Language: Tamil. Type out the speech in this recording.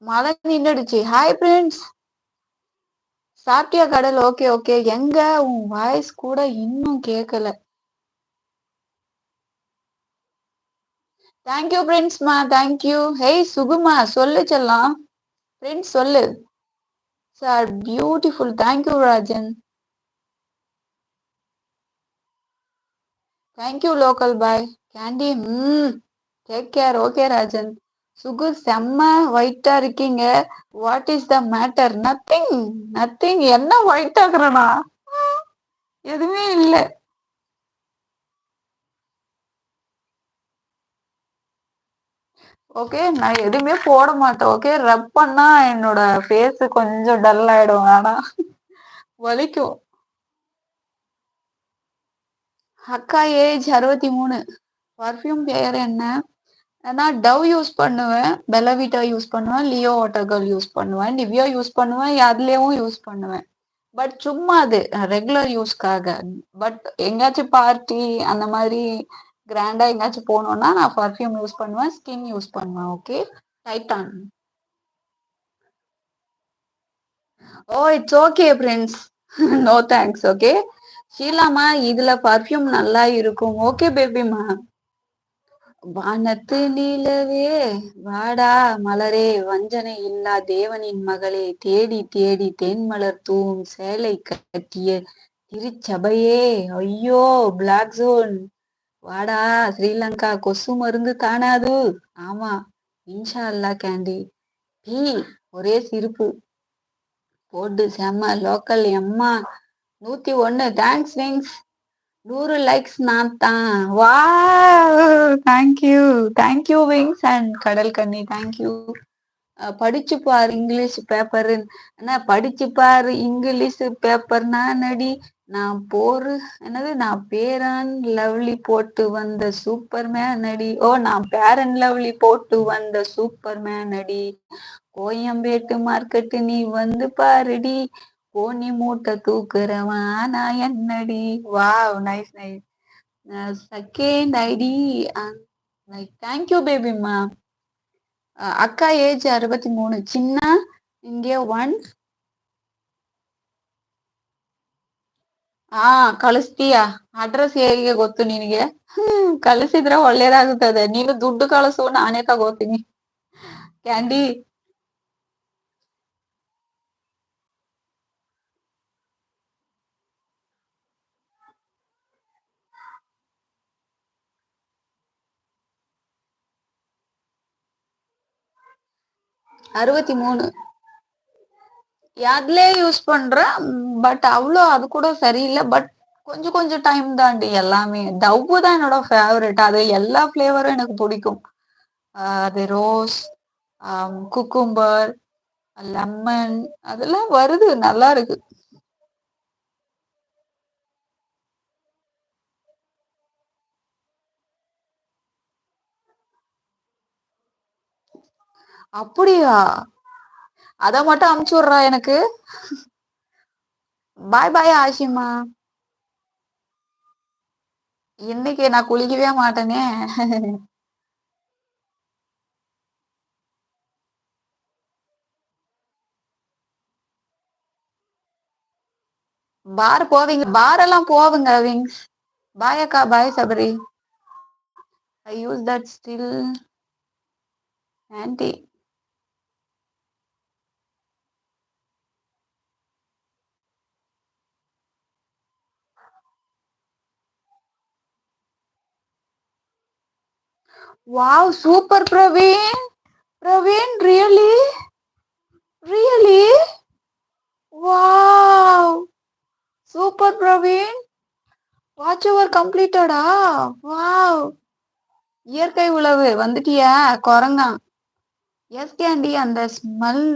மழை நின்னுடுச்சு. Hi friends. சாப்பிட்டியா கடல்? Okay okay. எங்க உன் வாய்ஸ் கூட இன்னும் கேட்கல. தேங்க்யூ ஃப்ரெண்ட்ஸ்மா, தேங்க்யூ. ஹேய் சுகுமா, சொல்லு செல்லம். ஃப்ரெண்ட்ஸ் சொல்லு. Sir beautiful. Thank you Rajan. Thank you local boy. Candy take care. Okay Rajan. Suku செம்ம ஒயிட்டா இருக்கீங்க. What is the matter? Nothing nothing. என்ன ஒயிட் ஆகுறனா? எதுவுமே இல்ல. ஓகே, நான் எதுவுமே போட மாட்டேன். ஓகே, ரப் பண்ணா என்னோட ஃபேஸ் கொஞ்சம் டல் ஆயிடும். ஆனா வலிக்கும். அக்கா ஏஜ் 63. பர்ஃப்யூம் பேர் என்ன? நான் டவ் யூஸ் பண்ணுவேன், பெல்லவிட்டா யூஸ் பண்ணுவேன், லியோ வாட்டர்கல் யூஸ் பண்ணுவேன், நிவ்யா யூஸ் பண்ணுவேன், அதுலயும் யூஸ் பண்ணுவேன். பட் சும்மா அது ரெகுலர் யூஸ்க்காக. பட் எங்கேயாச்சும் பார்ட்டி அந்த மாதிரி கிராண்டா எங்கேயாச்சும் போகணும்னா நான் பர்ஃப்யூம் யூஸ் பண்ணுவேன், ஸ்கின் யூஸ் பண்ணுவேன். Okay. Titan. Oh it's okay friends. No thanks. Okay. ஷீலாமா, இதுல பர்ஃப்யூம் நல்லா இருக்கும். ஓகே பேபிமா. வானத்து நிலவே வாடா, மலரே வஞ்சனை இல்லா தேவனின் மகளே, தேடி தேடி தேன்மலர் தூவும் சேலை கட்டிய திருச்சபையே, ஐயோ பிளாக் ஜோன், வாடா ஸ்ரீலங்கா கொசு மருந்து தானாது. ஆமா, இன்ஷா அல்லா கேண்டி. பீ, ஒரே சிரிப்பு. போடு செம்ம லோக்கல் எம்மா. 101. Thanks wings. 100 லைக்ஸ் நான் தான். வா, தேங்க்யூ. தேங்க்யூ விங்ஸ் அண்ட் கடல் கண்ணி. தேங்க்யூ. படிச்சு பாரு இங்கிலீஷ் பேப்பர். என்ன படிச்சு பாரு இங்கிலீஷ் பேப்பர் நானடி. நான் போரு என்னது, நான் பேரன் லவ்லி போட்டு வந்த சூப்பர் மேன் அடி. ஓ, நான் பேரன் லவ்லி போட்டு வந்த சூப்பர் மேன் அடி. கோயம்பேட்டு மார்க்கெட்டு நீ வந்து பாருடி. கோணி மூட்டை தூக்குறவன் நான் என்னடி. Wow, nice nice. Second ID. Thank you பேபிமா. அக்கா ஏஜ் 63. சின்ன இங்கே 1. ಕಳಿಸ್ತೀಯಾ? ಅಡ್ರೆಸ್ ಹೇಗೆ ಗೊತ್ತು ನಿನಗೆ? ಕಳಿಸಿದ್ರೆ ಒಳ್ಳೇದಾಗುತ್ತದೆ. ನೀನು ದುಡ್ಡು ಕಳಿಸು, ನಾನೇ ತಗೋತೀನಿ. ಕ್ಯಾಂಡಿ. 63. அதுலயே யூஸ் பண்றேன். பட் அவ்வளோ அது கூட சரியில்லை. பட் கொஞ்சம் கொஞ்சம் டைம் தாண்டி எல்லாமே. டவ் தான் என்னோட ஃபேவரட். அது எல்லா ஃபிளேவரும் எனக்கு பிடிக்கும். அது ரோஸ், குக்கும்பர், லெமன், அதெல்லாம் வருது, நல்லா இருக்கு. அப்படியா? அத மட்டும் அமுச்சு விடுறா எனக்கு. பாய் பாய் ஆஷிமா. இன்னைக்கு நான் குளிக்கவே மாட்டேனே. பார் போவீங்க? பார் எல்லாம் போவுங்க விங்ஸ். பாய் அக்கா. Bye Sabari. I use that still aunty. Wow, super Praveen. Praveen, really really wow, super Praveen. Watch over கம்ப்ளீட்டடா? வாவ். இயற்கை உழவு வந்துட்டியா குரங்கா? Yes candy. அந்த ஸ்மெல்.